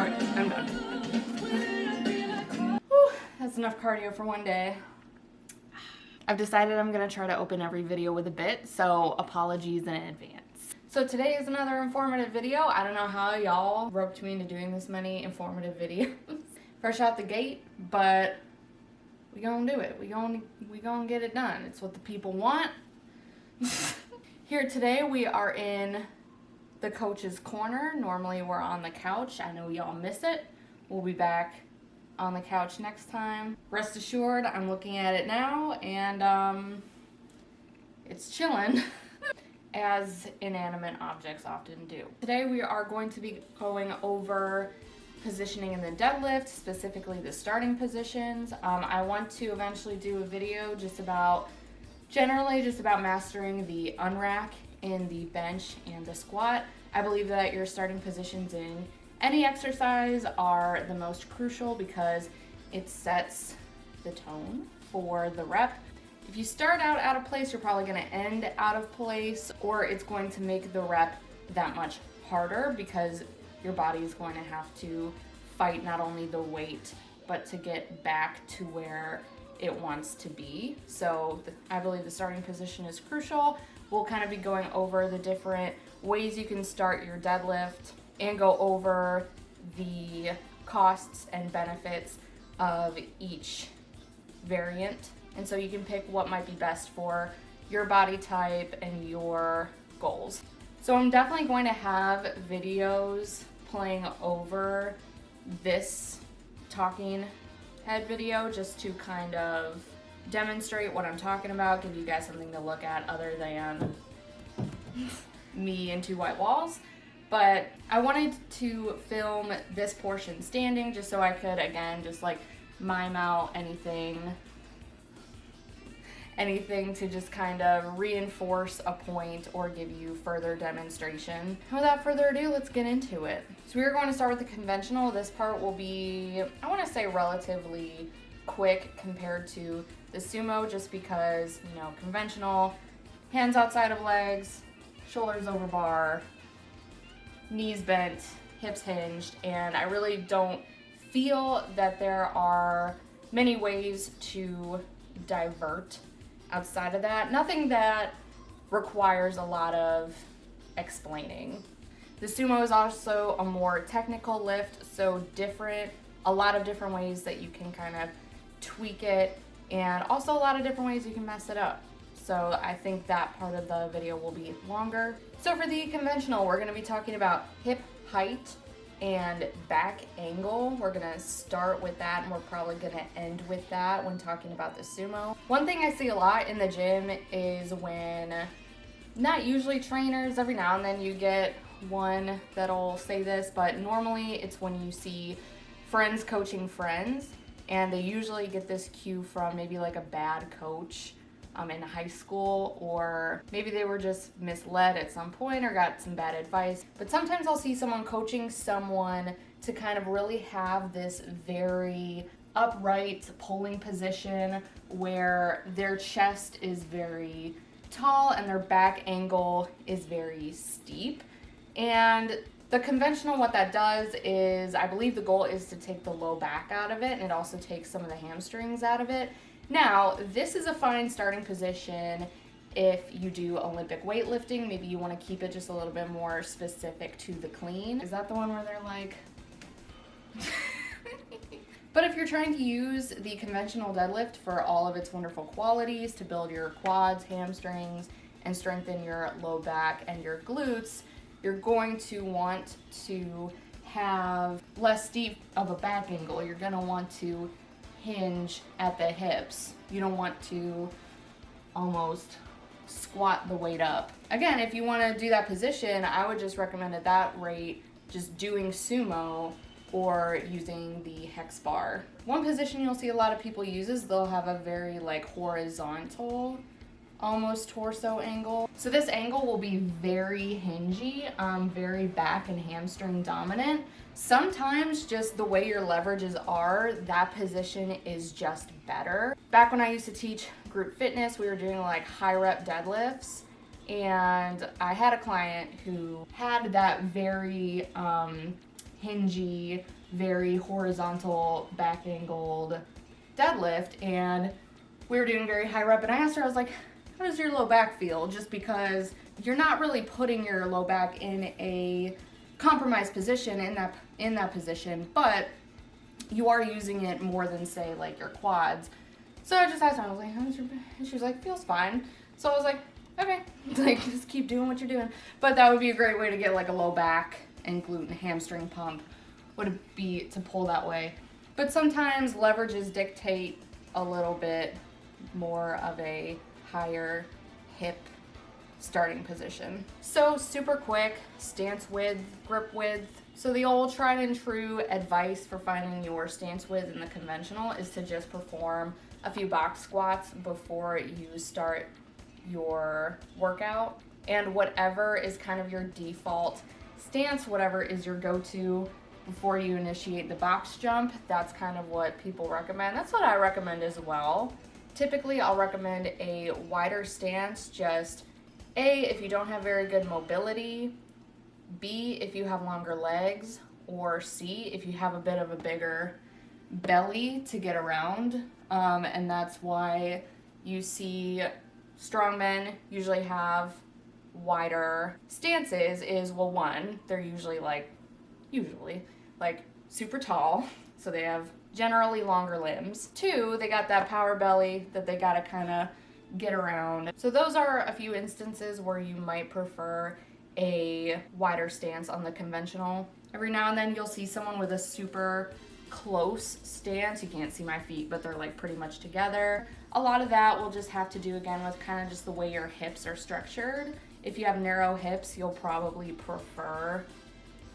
right, I'm done. Whew, that's enough cardio for one day. I've decided I'm gonna try to open every video with a bit, so apologies in advance. So today is another informative video. I don't know how y'all roped me into doing this many informative videos fresh out the gate, but we gonna do it. We gonna get it done. It's what the people want. Here today we are in the coach's corner. Normally we're on the couch. I know y'all miss it. We'll be back on the couch next time. Rest assured, I'm looking at it now and it's chilling as inanimate objects often do. Today we are going to be going over positioning in the deadlift, specifically the starting positions. I want to eventually do a video generally just about mastering the unrack in the bench and the squat. I believe that your starting positions in any exercise are the most crucial because it sets the tone for the rep. If you start out of place, you're probably going to end out of place, or it's going to make the rep that much harder because your body is going to have to fight not only the weight, but to get back to where it wants to be. So I believe the starting position is crucial. We'll kind of be going over the different ways you can start your deadlift and go over the costs and benefits of each variant. And so you can pick what might be best for your body type and your goals. So I'm definitely going to have videos playing over this talking head video just to kind of demonstrate what I'm talking about, give you guys something to look at other than me and two white walls. But I wanted to film this portion standing just so I could, again, just like mime out anything to just kind of reinforce a point or give you further demonstration. Without further ado, let's get into it. So we're going to start with the conventional. This part will be, I want to say, relatively quick compared to the sumo, just because, you know, conventional, hands outside of legs, shoulders over bar, knees bent, hips hinged, and I really don't feel that there are many ways to divert outside of that. Nothing that requires a lot of explaining. The sumo is also a more technical lift, so a lot of different ways that you can kind of tweak it, and also a lot of different ways you can mess it up. So I think that part of the video will be longer. So for the conventional, we're gonna be talking about hip height and back angle. We're gonna start with that, and we're probably gonna end with that when talking about the sumo. One thing I see a lot in the gym is when, not usually trainers, every now and then you get one that'll say this, but normally it's when you see friends coaching friends, and they usually get this cue from maybe like a bad coach in high school, or maybe they were just misled at some point or got some bad advice. But sometimes I'll see someone coaching someone to kind of really have this very upright pulling position where their chest is very tall and their back angle is very steep. And the conventional, what that does is, I believe the goal is to take the low back out of it, and it also takes some of the hamstrings out of it. Now, this is a fine starting position if you do Olympic weightlifting. Maybe you want to keep it just a little bit more specific to the clean. Is that the one where they're like... But if you're trying to use the conventional deadlift for all of its wonderful qualities to build your quads, hamstrings, and strengthen your low back and your glutes, you're going to want to have less steep of a back angle. You're going to want to hinge at the hips. You don't want to almost squat the weight up. Again, if you want to do that position, I would just recommend at that rate just doing sumo or using the hex bar. One position you'll see a lot of people use is they'll have a very like horizontal, almost torso angle. So this angle will be very hingy, very back and hamstring dominant. Sometimes just the way your leverages are, that position is just better. Back when I used to teach group fitness, we were doing like high rep deadlifts, and I had a client who had that very hingy, very horizontal, back angled deadlift, and we were doing very high rep, and I asked her, I was like, how does your low back feel? Just because you're not really putting your low back in a compromised position in that position, but you are using it more than, say, like your quads. So I just asked her, I was like, how's your back? And she was like, feels fine. So I was like, okay, like just keep doing what you're doing. But that would be a great way to get like a low back and glute and hamstring pump, would be to pull that way. But sometimes leverages dictate a little bit more of a higher hip starting position. So super quick, stance width, grip width. So the old tried and true advice for finding your stance width in the conventional is to just perform a few box squats before you start your workout. And whatever is kind of your default stance, whatever is your go-to before you initiate the box jump, that's kind of what people recommend. That's what I recommend as well. Typically, I'll recommend a wider stance, just A, if you don't have very good mobility, B, if you have longer legs, or C, if you have a bit of a bigger belly to get around. And that's why you see strong men usually have wider stances is, well, one, they're usually like super tall, so they have generally longer limbs. Two, they got that power belly that they gotta kind of get around. So those are a few instances where you might prefer a wider stance on the conventional. Every now and then you'll see someone with a super close stance. You can't see my feet, but they're like pretty much together. A lot of that will just have to do again with kind of just the way your hips are structured. If you have narrow hips, you'll probably prefer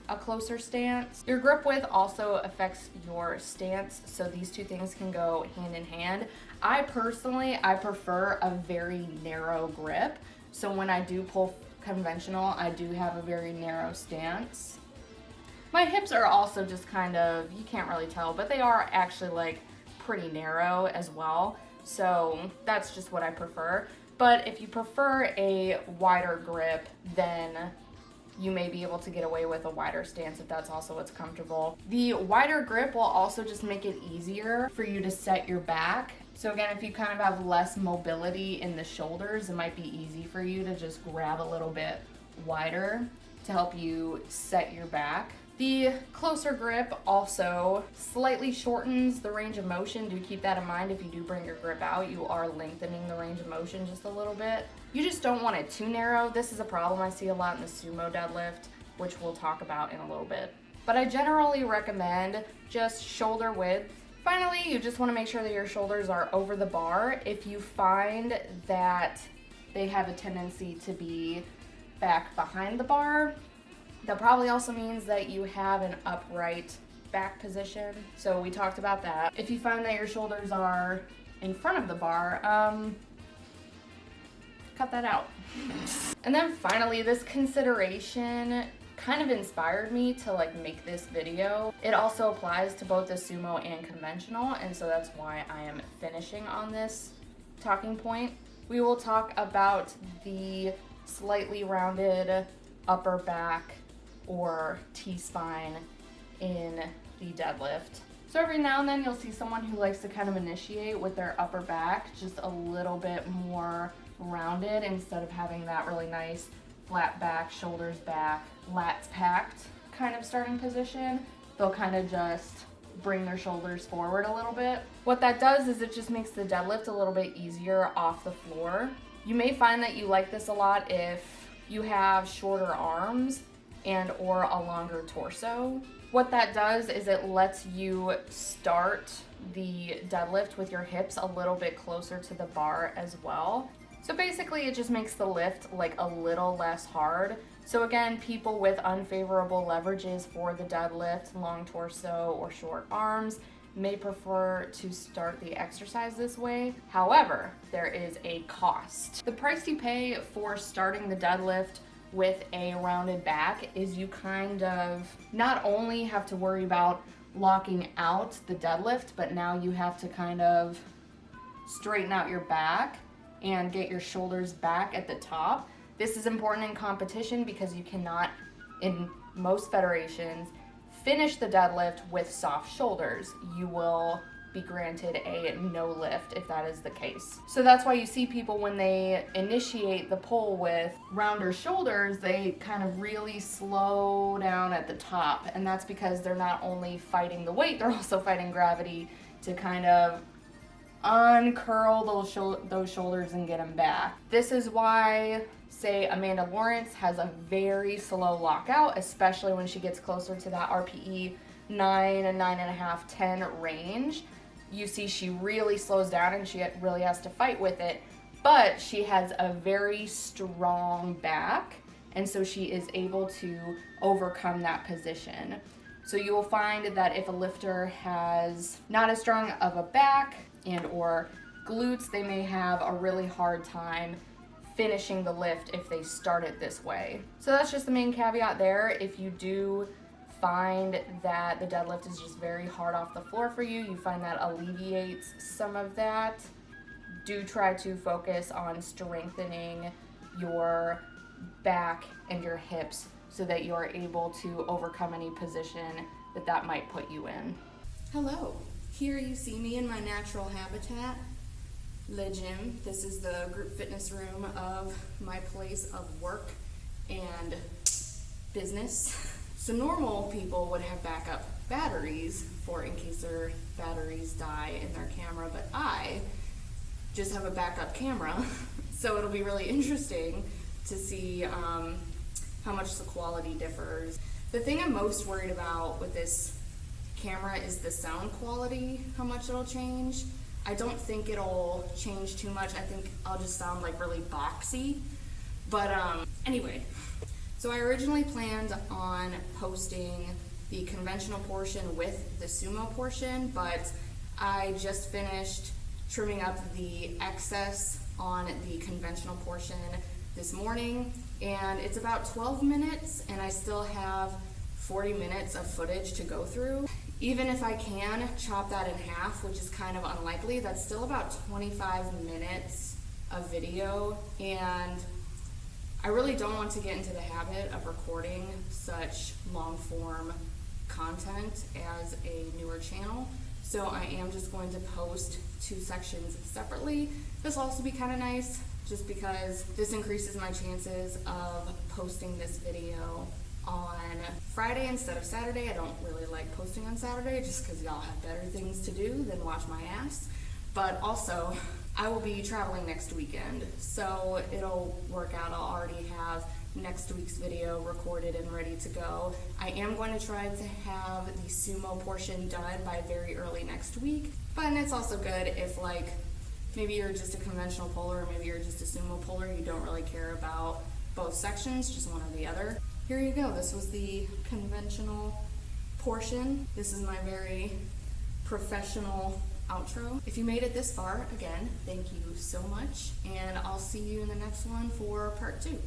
a closer stance. Your grip width also affects your stance, so these two things can go hand in hand. I prefer a very narrow grip, so when I do pull conventional, I do have a very narrow stance. My hips are also just kind of, you can't really tell, but they are actually like pretty narrow as well, so that's just what I prefer. But if you prefer a wider grip, then you may be able to get away with a wider stance if that's also what's comfortable. The wider grip will also just make it easier for you to set your back. So again, if you kind of have less mobility in the shoulders, it might be easy for you to just grab a little bit wider to help you set your back. The closer grip also slightly shortens the range of motion. Do keep that in mind. If you do bring your grip out, you are lengthening the range of motion just a little bit. You just don't want it too narrow. This is a problem I see a lot in the sumo deadlift, which we'll talk about in a little bit. But I generally recommend just shoulder width. Finally, you just want to make sure that your shoulders are over the bar. If you find that they have a tendency to be back behind the bar, that probably also means that you have an upright back position. So we talked about that. If you find that your shoulders are in front of the bar, cut that out. And then finally, this consideration kind of inspired me to like make this video. It also applies to both the sumo and conventional, and so that's why I am finishing on this talking point. We will talk about the slightly rounded upper back or T-spine in the deadlift. So every now and then you'll see someone who likes to kind of initiate with their upper back just a little bit more rounded instead of having that really nice flat back, shoulders back, lats packed kind of starting position. They'll kind of just bring their shoulders forward a little bit. What that does is it just makes the deadlift a little bit easier off the floor. You may find that you like this a lot if you have shorter arms and or a longer torso. What that does is it lets you start the deadlift with your hips a little bit closer to the bar as well. So basically it just makes the lift like a little less hard. So again, people with unfavorable leverages for the deadlift, long torso or short arms, may prefer to start the exercise this way. However, there is a cost. The price you pay for starting the deadlift with a rounded back is you kind of not only have to worry about locking out the deadlift, but now you have to kind of straighten out your back and get your shoulders back at the top. This is important in competition because you cannot, in most federations, finish the deadlift with soft shoulders, you will be granted a no lift if that is the case. So that's why you see people when they initiate the pull with rounder shoulders, they kind of really slow down at the top, and that's because they're not only fighting the weight, they're also fighting gravity to kind of uncurl those shoulders and get them back. This is why, say, Amanda Lawrence has a very slow lockout, especially when she gets closer to that RPE 9 and 9.5, 10 range. You see she really slows down and she really has to fight with it, but she has a very strong back, and so she is able to overcome that position. So you will find that if a lifter has not as strong of a back and or glutes, they may have a really hard time finishing the lift if they start it this way. So that's just the main caveat there. If you do find that the deadlift is just very hard off the floor for you, you find that alleviates some of that, do try to focus on strengthening your back and your hips so that you are able to overcome any position that might put you in. Hello, here you see me in my natural habitat, the gym. This is the group fitness room of my place of work and business. So normal people would have backup batteries for in case their batteries die in their camera, but I just have a backup camera. So it'll be really interesting to see how much the quality differs. The thing I'm most worried about with this camera is the sound quality, how much it'll change. I don't think it'll change too much. I think I'll just sound like really boxy. But anyway. So I originally planned on posting the conventional portion with the sumo portion, but I just finished trimming up the excess on the conventional portion this morning, and it's about 12 minutes, and I still have 40 minutes of footage to go through. Even if I can chop that in half, which is kind of unlikely, that's still about 25 minutes of video, and I really don't want to get into the habit of recording such long form content as a newer channel. So I am just going to post 2 sections separately. This will also be kind of nice just because this increases my chances of posting this video on Friday instead of Saturday. I don't really like posting on Saturday just because y'all have better things to do than watch my ass. But also, I will be traveling next weekend, so it'll work out. I'll already have next week's video recorded and ready to go. I am going to try to have the sumo portion done by very early next week, but it's also good if, like, maybe you're just a conventional puller or maybe you're just a sumo puller, you don't really care about both sections, just one or the other. Here you go. This was the conventional portion. This is my very professional outro. If you made it this far, again, thank you so much, and I'll see you in the next one for part 2.